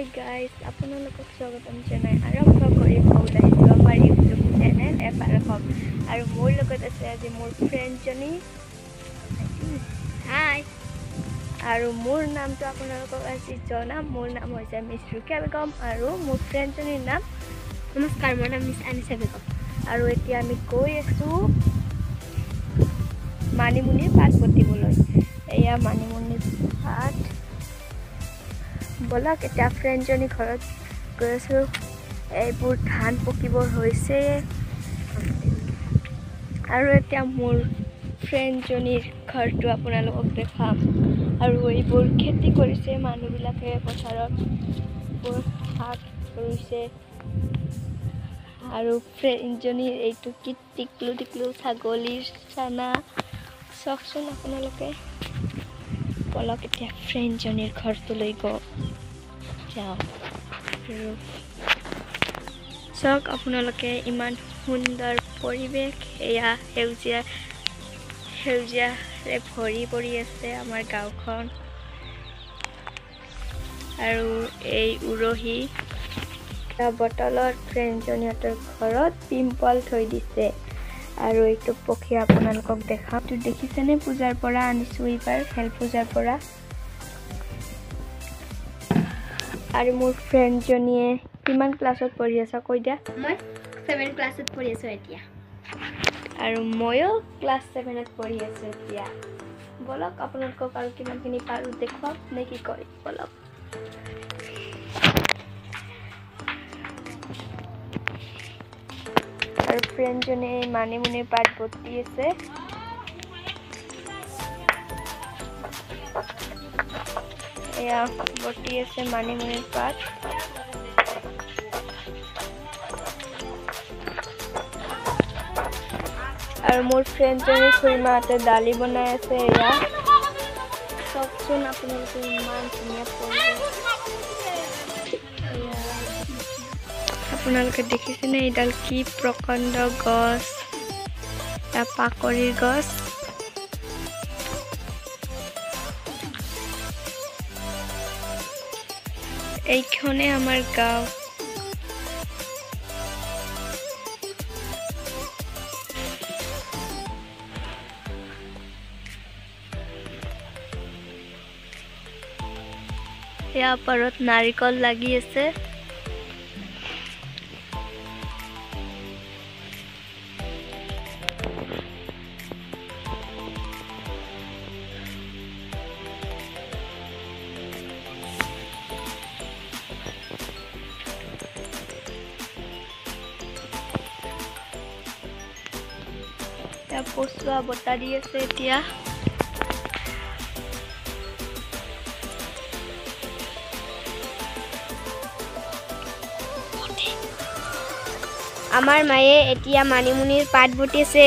Hi guys, আপোনালোকক স্বাগতম জনাই আৰম্ভ কৰিম ওলাইছো আমাৰ ইউটিউব চেনেল এফআৰএফ আৰু মোৰ লগত আছে আজি মোৰ ফ্ৰেণ্ডজনী হাই আৰু মোৰ নামটো আপোনালোকক আজি জনাম মোৰ নাম হৈছে মিছ ৰুকিয়া বেগম আৰু মোৰ ফ্ৰেণ্ডজনীৰ নাম নমস্কাৰ মোৰ নাম মিছ আনিছা বেগম আৰু এতিয়া আমি গৈ আছো মানিমুনিৰ পাত পতিবলৈ এয়া মানিমুনিৰ পাত বলক এটা ফ্ৰেণ্ডজনী ঘৰত গৈ আছো এইবোৰ ধান পকিবৰ হৈছে আৰু এতিয়া মোৰ ফ্ৰেণ্ডজনীৰ ঘৰটো আপোনালোকক দেখাম আৰু এইবোৰ খেতি কৰিছে মানুহবিলাকে পথাৰত শাক ৰুইছে আৰু ফ্ৰেণ্ডজনীৰ এইটো কি টিকলু ছাগলীৰ চানা চাওকচোন আপোনালোকে বলক এতিয়া ফ্ৰেণ্ডজনীৰ ঘৰটোলৈ যাওঁ চাওক আপোনালোকে ইমান সুন্দৰ পৰিৱেশ এয়া সেউজীয়াৰে ভৰি পৰি আছে আমাৰ গাঁওখন আৰু এই উৰহি বটলত ফ্ৰেণ্ডজনীহঁতৰ ঘৰত পিম্পল থৈ দিছে আৰু এইটো পক্ষী আপোনালোকক দেখাম তো দেখিছেনে পূজাৰ পৰা আনিছো এইবাৰ হেল পূজাৰ পৰা আৰু মোৰ ফ্ৰেণ্ডজনীয়ে কিমান ক্লাছত পঢ়ি আছে কৈ দিয়া মই 7 ক্লাছত পঢ়ি আছো এতিয়া আৰু ময়ো ক্লাছ 7ত পঢ়ি আছো এতিয়া বলক আপোনালোকক আৰু কিমানখিনি পাৰো দেখুৱাম নে কি কয় বলক আৰু ফ্ৰেণ্ডজনী মানিমুনিৰ পাত বটি আছে এয়া বটি আছে মানিমুনিৰ পাত আৰু মোৰ ফ্ৰেণ্ডজনী খুৰীমাহঁতে দালি বনাই আছে এয়া চাওকচোন আপোনালোকে ইমান ধুনীয়া পৰিৱেশ আপোনালোকে দেখিছেনে এইডাল কি প্ৰকাণ্ড গছ এটা পাকৰিৰ গছ এইখনে আমাৰ গাঁও ইয়াৰ ওপৰত নাৰিকল লাগি আছে পচুৱা বতা দি আছে এতিয়া আমাৰ মায়ে এতিয়া মানিমুনিৰ পাত বটিছে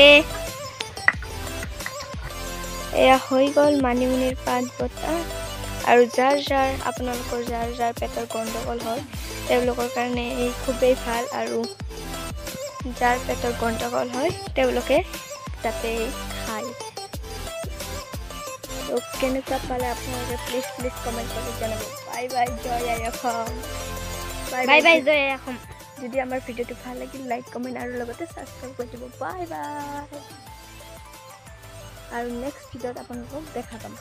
এয়া হৈ গ'ল মানিমুনিৰ পাত বটা আৰু যাৰ আপোনালোকৰ যাৰ পেটৰ গণ্ডগোল হয় তেওঁলোকৰ কাৰণে এই খুবেই ভাল আৰু যাৰ পেটৰ গণ্ডগোল হয় তেওঁলোকে তাতে খায় তো কেনেকুৱা পালে আপোনালোকে প্লিজ কমেণ্ট কৰি জনাব বাই বাই জয় আই অসম বাই বাই জয় আই অসম যদি আমাৰ ভিডিঅ'টো ভাল লাগিল লাইক কমেণ্ট আৰু লগতে সাবস্ক্ৰাইব কৰি দিব বাই বাই আৰু নেক্সট ভিডিঅ'ত আপোনালোকক দেখা পাম